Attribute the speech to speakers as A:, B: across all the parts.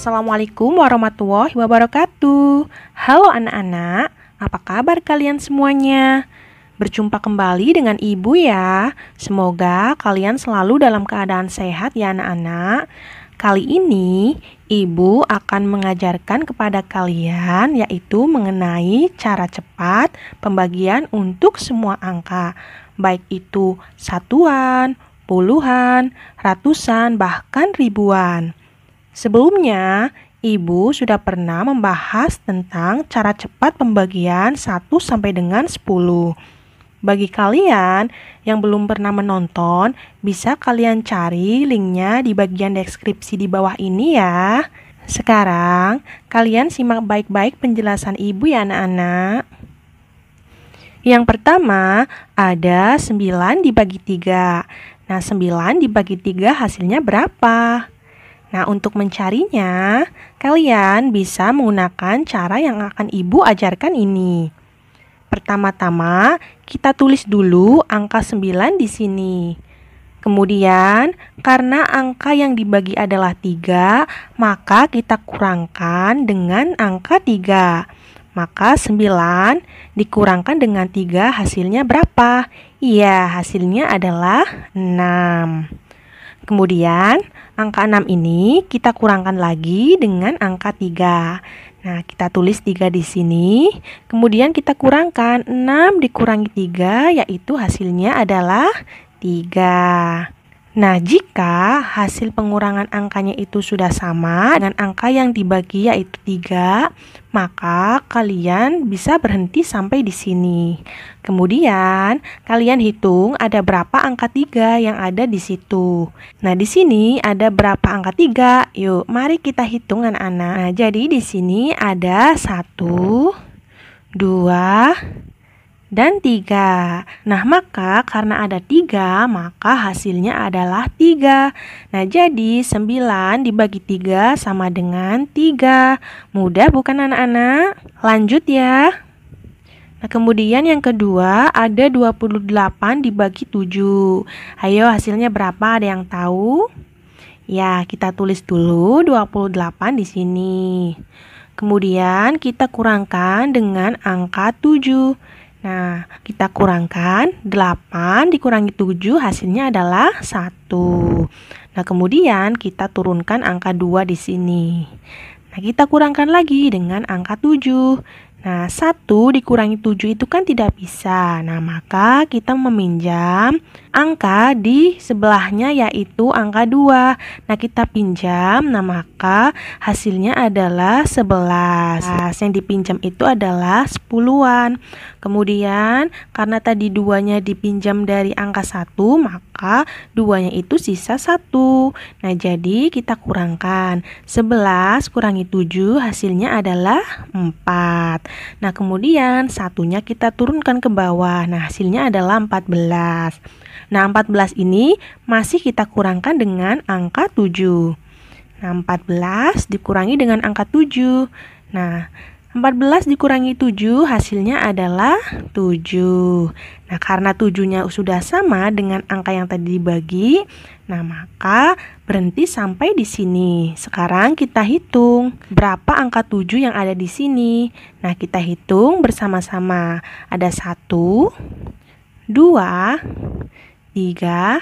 A: Assalamualaikum warahmatullahi wabarakatuh. Halo anak-anak, apa kabar kalian semuanya? Berjumpa kembali dengan Ibu ya. Semoga kalian selalu dalam keadaan sehat ya anak-anak. Kali ini Ibu akan mengajarkan kepada kalian yaitu mengenai cara cepat pembagian untuk semua angka, baik itu satuan, puluhan, ratusan, bahkan ribuan. Sebelumnya, Ibu sudah pernah membahas tentang cara cepat pembagian 1 sampai dengan 10. Bagi kalian yang belum pernah menonton, bisa kalian cari linknya di bagian deskripsi di bawah ini ya. Sekarang, kalian simak baik-baik penjelasan Ibu ya anak-anak. Yang pertama, ada 9 dibagi 3. Nah, 9 dibagi 3 hasilnya berapa? Nah, untuk mencarinya, kalian bisa menggunakan cara yang akan Ibu ajarkan ini. Pertama-tama, kita tulis dulu angka 9 di sini. Kemudian, karena angka yang dibagi adalah 3, maka kita kurangkan dengan angka 3. Maka 9 dikurangkan dengan 3 hasilnya berapa? Iya, hasilnya adalah 6. Kemudian, angka 6 ini kita kurangkan lagi dengan angka 3. Nah, kita tulis 3 di sini. Kemudian kita kurangkan 6 dikurangi 3, yaitu hasilnya adalah 3. Nah, jika hasil pengurangan angkanya itu sudah sama dengan angka yang dibagi yaitu 3, maka kalian bisa berhenti sampai di sini. Kemudian, kalian hitung ada berapa angka 3 yang ada di situ. Nah, di sini ada berapa angka 3? Yuk, mari kita hitung anak-anak. Nah, jadi di sini ada 1, 2, dan 3. Nah, maka karena ada 3, maka hasilnya adalah 3. Nah, jadi 9 dibagi 3 sama dengan 3. Mudah bukan anak-anak? Lanjut ya. Nah, kemudian yang kedua ada 28 dibagi 7. Ayo, hasilnya berapa? Ada yang tahu? Ya, kita tulis dulu 28 di sini. Kemudian kita kurangkan dengan angka 7. Nah, kita kurangkan 8 dikurangi 7 hasilnya adalah 1. Nah, kemudian kita turunkan angka 2 di sini. Nah, kita kurangkan lagi dengan angka 7. Nah, 1 dikurangi 7 itu kan tidak bisa. Nah, maka kita meminjam angka di sebelahnya yaitu angka 2. Nah, kita pinjam, nah maka hasilnya adalah 11. Nah, yang dipinjam itu adalah 10-an. Kemudian, karena tadi 2-nya dipinjam dari angka 1, maka 2-nya itu sisa 1. Nah, jadi kita kurangkan. 11 kurangi 7 hasilnya adalah 4. Nah, kemudian 1-nya kita turunkan ke bawah. Nah, hasilnya adalah 14. Nah, 14 ini masih kita kurangkan dengan angka 7. Nah, 14 dikurangi dengan angka 7. Nah, 14 dikurangi 7 hasilnya adalah 7. Nah, karena 7-nya sudah sama dengan angka yang tadi dibagi, nah maka berhenti sampai di sini. Sekarang kita hitung berapa angka 7 yang ada di sini. Nah, kita hitung bersama-sama. Ada 1, 2, 3,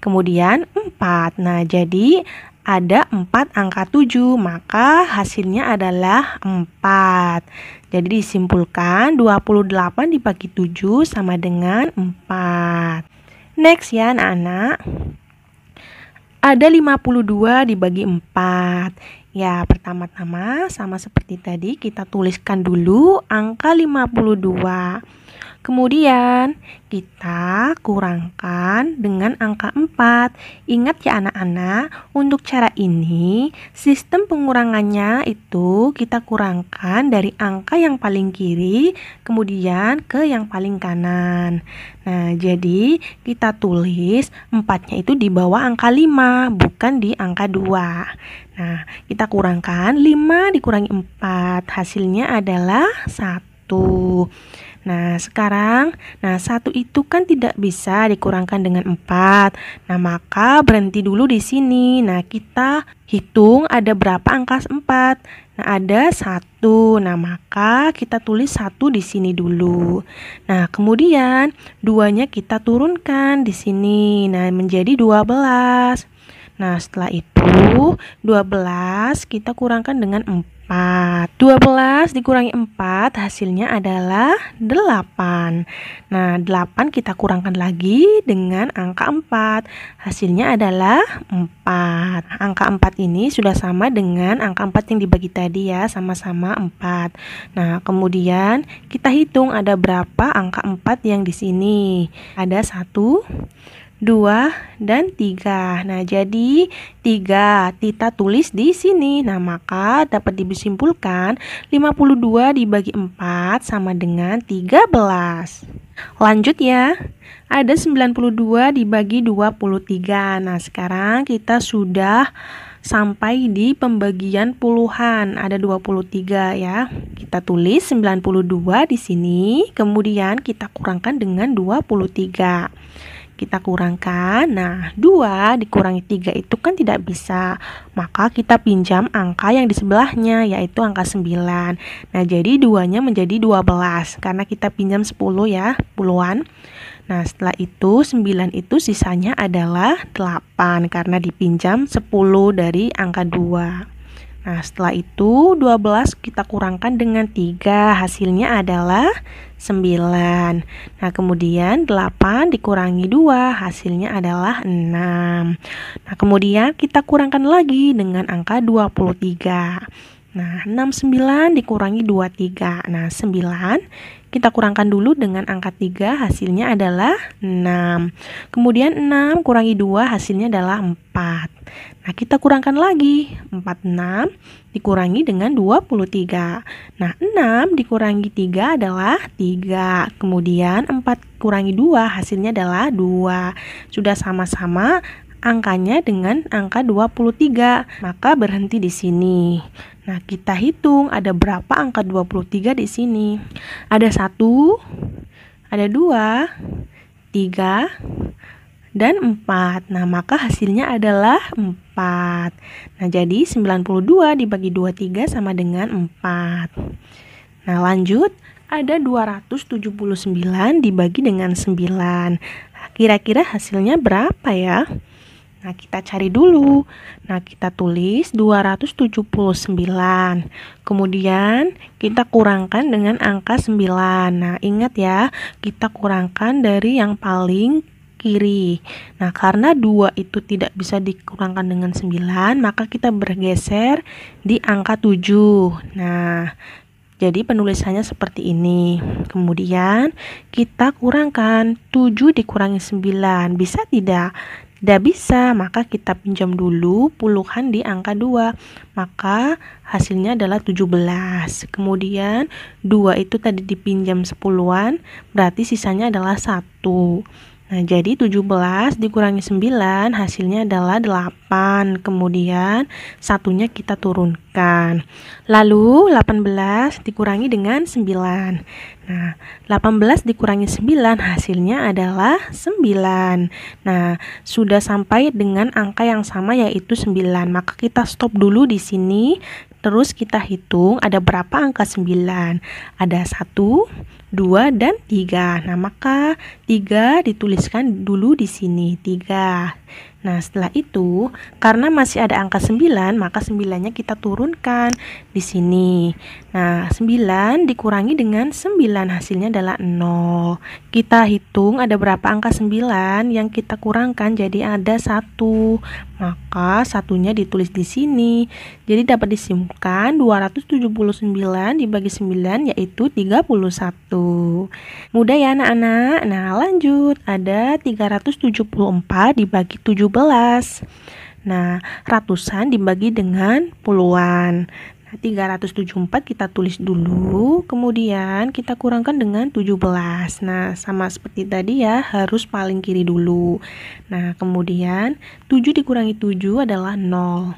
A: kemudian 4. Nah, jadi ada 4 angka 7, maka hasilnya adalah 4. Jadi disimpulkan 28 dibagi 7 sama dengan 4. Next ya anak-anak. Ada 52 dibagi 4. Ya, pertama-tama sama seperti tadi kita tuliskan dulu angka 52. Kemudian kita kurangkan dengan angka 4. Ingat ya anak-anak, untuk cara ini sistem pengurangannya itu kita kurangkan dari angka yang paling kiri kemudian ke yang paling kanan. Nah, jadi kita tulis 4-nya itu di bawah angka 5, bukan di angka 2. Nah, kita kurangkan 5 dikurangi 4, hasilnya adalah 1. Nah, sekarang, 1 itu kan tidak bisa dikurangkan dengan 4. Nah, maka berhenti dulu di sini. Nah, kita hitung ada berapa angka 4. Nah, ada 1. Nah, maka kita tulis 1 di sini dulu. Nah, kemudian 2-nya kita turunkan di sini. Nah, menjadi 12. Nah, setelah itu 12 kita kurangkan dengan 4. 12 dikurangi 4 hasilnya adalah 8. Nah, 8 kita kurangkan lagi dengan angka 4. Hasilnya adalah 4. Angka 4 ini sudah sama dengan angka 4 yang dibagi tadi ya, sama-sama 4. Nah, kemudian kita hitung ada berapa angka 4 yang di sini. Ada 1, 2, dan 3. Nah, jadi 3 kita tulis di sini. Nah, maka dapat disimpulkan 52 dibagi 4 sama dengan 13. Lanjut ya. Ada 92 dibagi 23. Nah, sekarang kita sudah sampai di pembagian puluhan. Ada 23 ya. Kita tulis 92 di sini, kemudian kita kurangkan dengan 23. Kita kurangkan, nah 2 dikurangi 3 itu kan tidak bisa, maka kita pinjam angka yang di sebelahnya, yaitu angka 9. Nah, jadi 2-nya menjadi 12, karena kita pinjam 10 ya, puluhan. Nah, setelah itu 9 itu sisanya adalah 8, karena dipinjam 10 dari angka 2. Nah, setelah itu 12 kita kurangkan dengan 3, hasilnya adalah 9. Nah, kemudian 8 dikurangi 2, hasilnya adalah 6. Nah, kemudian kita kurangkan lagi dengan angka 23. Nah, 69 dikurangi 23. Nah, 9 kita kurangkan dulu dengan angka 3, hasilnya adalah 6. Kemudian 6 kurangi 2, hasilnya adalah 4. Nah, kita kurangkan lagi. 46 dikurangi dengan 23. Nah, 6 dikurangi 3 adalah 3. Kemudian 4 kurangi 2, hasilnya adalah 2. Sudah sama-sama angkanya dengan angka 23, maka berhenti di sini. Nah, kita hitung ada berapa angka 23 di sini. Ada 1, ada 2, 3, dan 4. Nah, maka hasilnya adalah 4. Nah, jadi 92 dibagi 23 sama dengan 4. Nah, lanjut. Ada 279 dibagi dengan 9. Kira-kira hasilnya berapa ya? Nah, kita cari dulu. Nah, kita tulis 279. Kemudian kita kurangkan dengan angka 9. Nah, ingat ya, kita kurangkan dari yang paling kiri. Nah, karena 2 itu tidak bisa dikurangkan dengan 9, maka kita bergeser di angka 7. Nah, jadi penulisannya seperti ini. Kemudian kita kurangkan 7 dikurangi 9. Bisa tidak? Tidak bisa, maka kita pinjam dulu puluhan di angka 2. Maka hasilnya adalah 17. Kemudian 2 itu tadi dipinjam 10-an, berarti sisanya adalah 1. Nah, jadi 17 dikurangi 9 hasilnya adalah 8. Kemudian satunya kita turunkan. Lalu 18 dikurangi dengan 9. Nah, 18 dikurangi 9 hasilnya adalah 9. Nah, sudah sampai dengan angka yang sama yaitu 9. Maka kita stop dulu di sini. Terus kita hitung ada berapa angka 9. Ada 1, 2, dan 3. Nah, maka 3 dituliskan dulu di sini, 3. Nah, setelah itu, karena masih ada angka 9, maka 9-nya kita turunkan di sini. Nah, 9 dikurangi dengan 9, hasilnya adalah 0. Kita hitung ada berapa angka 9 yang kita kurangkan, jadi ada 1. Maka satunya ditulis di sini. Jadi dapat disimpulkan 279 dibagi 9 yaitu 31. Mudah ya anak-anak? Nah, lanjut. Ada 374 dibagi 17. Nah, ratusan dibagi dengan puluhan. Nah, 374 kita tulis dulu, kemudian kita kurangkan dengan 17. Nah, sama seperti tadi ya, harus paling kiri dulu. Nah, kemudian 7 dikurangi 7 adalah 0.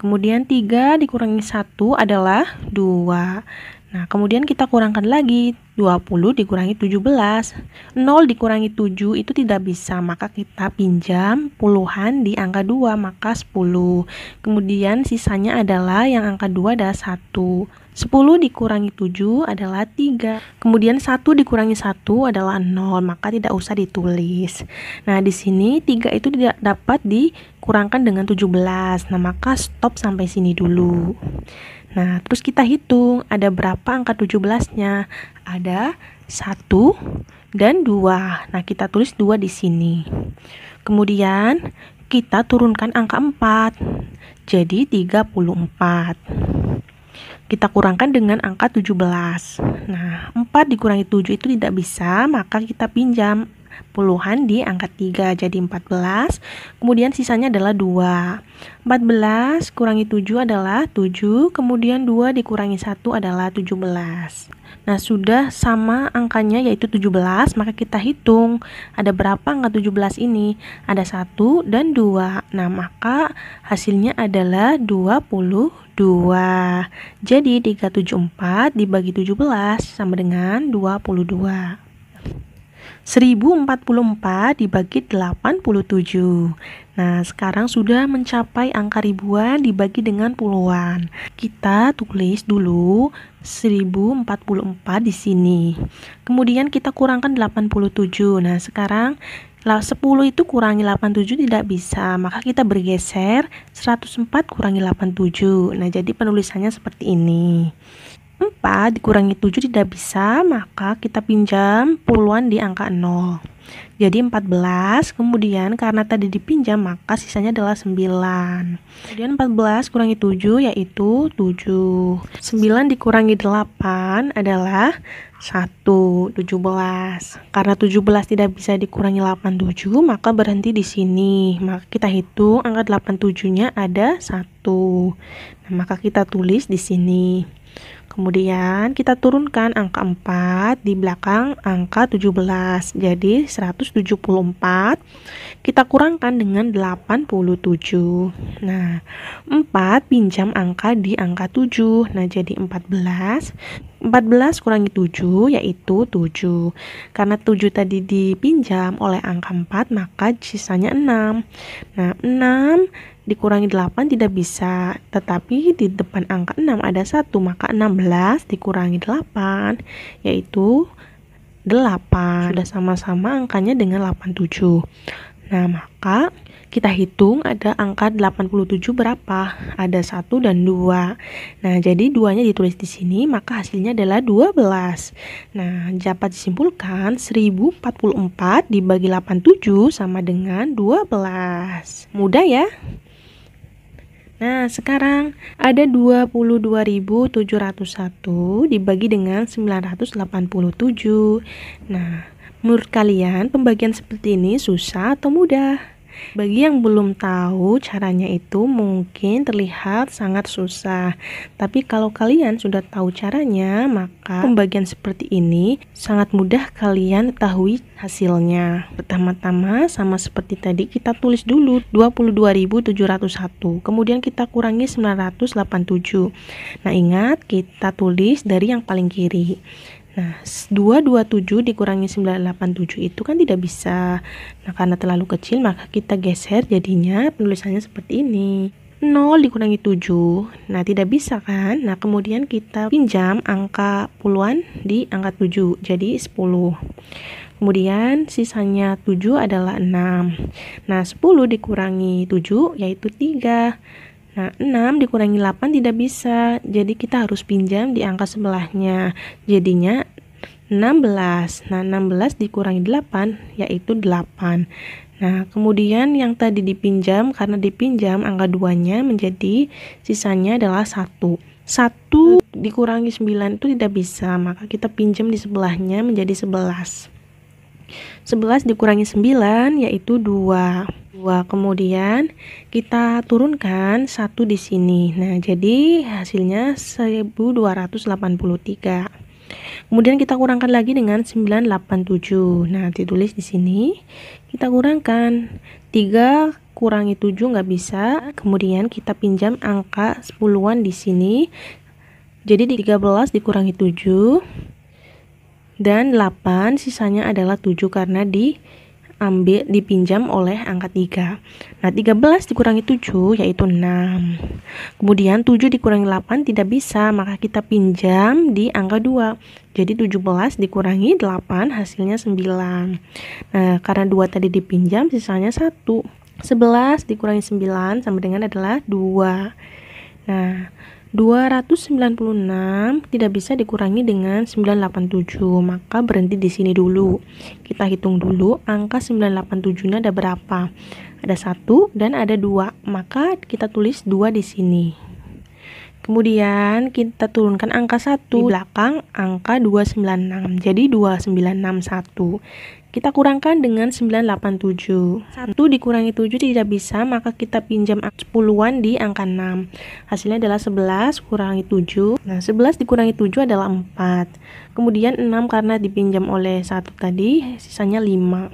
A: Kemudian 3 dikurangi 1 adalah 2. Nah, kemudian kita kurangkan lagi, 20 dikurangi 17. 0 dikurangi 7 itu tidak bisa, maka kita pinjam puluhan di angka 2, maka 10. Kemudian sisanya adalah yang angka 2 adalah 1. 10 dikurangi 7 adalah 3. Kemudian 1 dikurangi 1 adalah 0, maka tidak usah ditulis. Nah, di sini 3 itu tidak dapat dikurangkan dengan 17. Nah, maka stop sampai sini dulu. Nah, terus kita hitung ada berapa angka 17-nya. Ada 1 dan 2. Nah, kita tulis 2 di sini. Kemudian kita turunkan angka 4. Jadi 34. Kita kurangkan dengan angka 17. Nah, 4 dikurangi 7 itu tidak bisa, maka kita pinjam puluhan di angka 3, jadi 14. Kemudian sisanya adalah 2. 14 kurangi 7 adalah 7, kemudian 2 dikurangi 1 adalah 17. Nah, sudah sama angkanya yaitu 17, maka kita hitung ada berapa angka 17 ini? Ada 1 dan 2. Nah, maka hasilnya adalah 22. Jadi 374 dibagi 17 sama dengan 22. 1044 dibagi 87. Nah, sekarang sudah mencapai angka ribuan dibagi dengan puluhan. Kita tulis dulu 1044 di sini. Kemudian kita kurangkan 87. Nah, sekarang 10 itu kurangi 87 tidak bisa, maka kita bergeser 104 kurangi 87. Nah, jadi penulisannya seperti ini. 4 dikurangi 7 tidak bisa, maka kita pinjam puluhan di angka 0. Jadi 14, kemudian karena tadi dipinjam maka sisanya adalah 9. Kemudian 14 kurangi 7 yaitu 7. 9 dikurangi 8 adalah 1, 17. Karena 17 tidak bisa dikurangi 87, maka berhenti di sini. Maka kita hitung angka 87-nya ada 1. Nah, maka kita tulis di sini. Kemudian kita turunkan angka 4 di belakang angka 17. Jadi 174 kita kurangkan dengan 87. Nah, 4 pinjam angka di angka 7. Nah, jadi 14. 14 kurangi 7 yaitu 7. Karena 7 tadi dipinjam oleh angka 4, maka sisanya 6. Nah, 6 dikurangi 8 tidak bisa, tetapi di depan angka 6 ada 1, maka 16 dikurangi 8 yaitu 8. Sudah sama-sama angkanya dengan 87. Nah, maka kita hitung ada angka 87 berapa? Ada 1 dan 2. Nah, jadi 2-nya ditulis di sini, maka hasilnya adalah 12. Nah, dapat disimpulkan 1044 dibagi 87 sama dengan 12. Mudah ya? Nah, sekarang ada 22.701 dibagi dengan 987. Nah, menurut kalian pembagian seperti ini susah atau mudah? Bagi yang belum tahu caranya itu mungkin terlihat sangat susah. Tapi kalau kalian sudah tahu caranya, maka pembagian seperti ini sangat mudah kalian ketahui hasilnya. Pertama-tama sama seperti tadi kita tulis dulu 22.701. Kemudian kita kurangi 987. Nah, ingat kita tulis dari yang paling kiri. Nah, 227 dikurangi 987 itu kan tidak bisa. Nah, karena terlalu kecil maka kita geser, jadinya penulisannya seperti ini. 0 dikurangi 7. Nah, tidak bisa kan? Nah, kemudian kita pinjam angka puluhan di angka 7. Jadi 10. Kemudian sisanya 7 adalah 6. Nah, 10 dikurangi 7 yaitu 3. Nah, 6 dikurangi 8 tidak bisa, jadi kita harus pinjam di angka sebelahnya, jadinya 16. Nah, 16 dikurangi 8 yaitu 8. Nah, kemudian yang tadi dipinjam, karena dipinjam angka 2-nya menjadi sisanya adalah 1. 1 dikurangi 9 itu tidak bisa, maka kita pinjam di sebelahnya menjadi 11. 11 dikurangi 9 yaitu 2. Kemudian kita turunkan 1 di sini. Nah, jadi hasilnya 1283. Kemudian kita kurangkan lagi dengan 987. Nah, ditulis di sini. Kita kurangkan 3 kurangi 7 nggak bisa. Kemudian kita pinjam angka 10-an di sini. Jadi 13 dikurangi 7 dan 8 sisanya adalah 7 karena dipinjam oleh angka 3. Nah, 13 dikurangi 7 yaitu 6. Kemudian 7 dikurangi 8 tidak bisa, maka kita pinjam di angka 2. Jadi 17 dikurangi 8 hasilnya 9. Nah, karena 2 tadi dipinjam sisanya 1. 11 dikurangi 9 sama dengan adalah 2. Nah, 296 tidak bisa dikurangi dengan 987, maka berhenti di sini dulu. Kita hitung dulu angka 987-nya ada berapa. Ada 1 dan ada 2, maka kita tulis 2 di sini. Kemudian kita turunkan angka 1 di belakang angka 296, jadi 2961. Kita kurangkan dengan 987. 1 dikurangi 7 tidak bisa, maka kita pinjam 10-an di angka 6. Hasilnya adalah 11 kurangi 7. Nah, 11 dikurangi 7 adalah 4. Kemudian 6 karena dipinjam oleh 1 tadi, sisanya 5.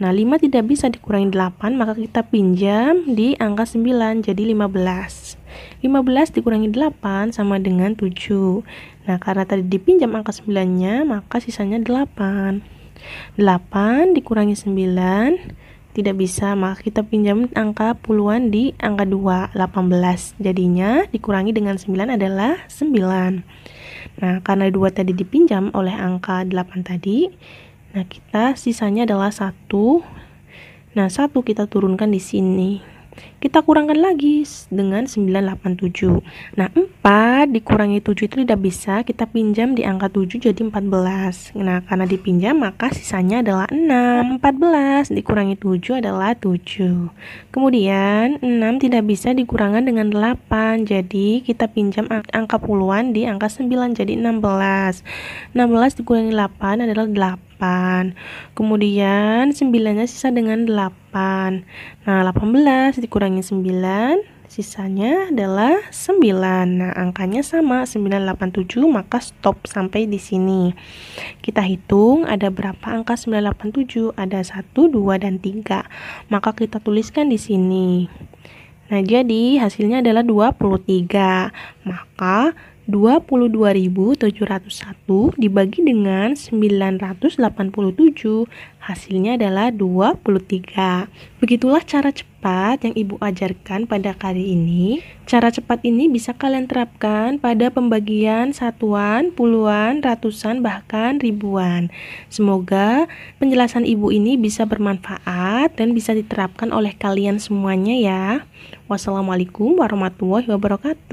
A: Nah, 5 tidak bisa dikurangi 8, maka kita pinjam di angka 9, jadi 15. 15 dikurangi 8 sama dengan 7. Nah, karena tadi dipinjam angka 9-nya, maka sisanya 8. 8 dikurangi 9 tidak bisa, maka kita pinjam angka puluhan di angka 2, 18. Jadinya dikurangi dengan 9 adalah 9. Nah, karena 2 tadi dipinjam oleh angka 8 tadi, nah kita sisanya adalah 1. Nah, 1 kita turunkan di sini. Kita kurangkan lagi dengan 987. Nah, 4 dikurangi 7 itu tidak bisa, kita pinjam di angka 7 jadi 14. Nah, karena dipinjam maka sisanya adalah 6. 14 dikurangi 7 adalah 7. Kemudian 6 tidak bisa dikurangkan dengan 8, jadi kita pinjam angka puluhan di angka 9 jadi 16. 16 dikurangi 8 adalah 8. Kemudian 9-nya sisa dengan 8. Nah, 18 dikurangi 9, sisanya adalah 9. Nah, angkanya sama, 987, maka stop sampai di sini. Kita hitung ada berapa angka 987? Ada 1, 2, dan 3. Maka kita tuliskan di sini. Nah, jadi hasilnya adalah 23. Maka 22.701 dibagi dengan 987, hasilnya adalah 23. Begitulah cara cepat yang Ibu ajarkan pada kali ini. Cara cepat ini bisa kalian terapkan pada pembagian satuan, puluhan, ratusan, bahkan ribuan. Semoga penjelasan Ibu ini bisa bermanfaat dan bisa diterapkan oleh kalian semuanya ya. Wassalamualaikum warahmatullahi wabarakatuh.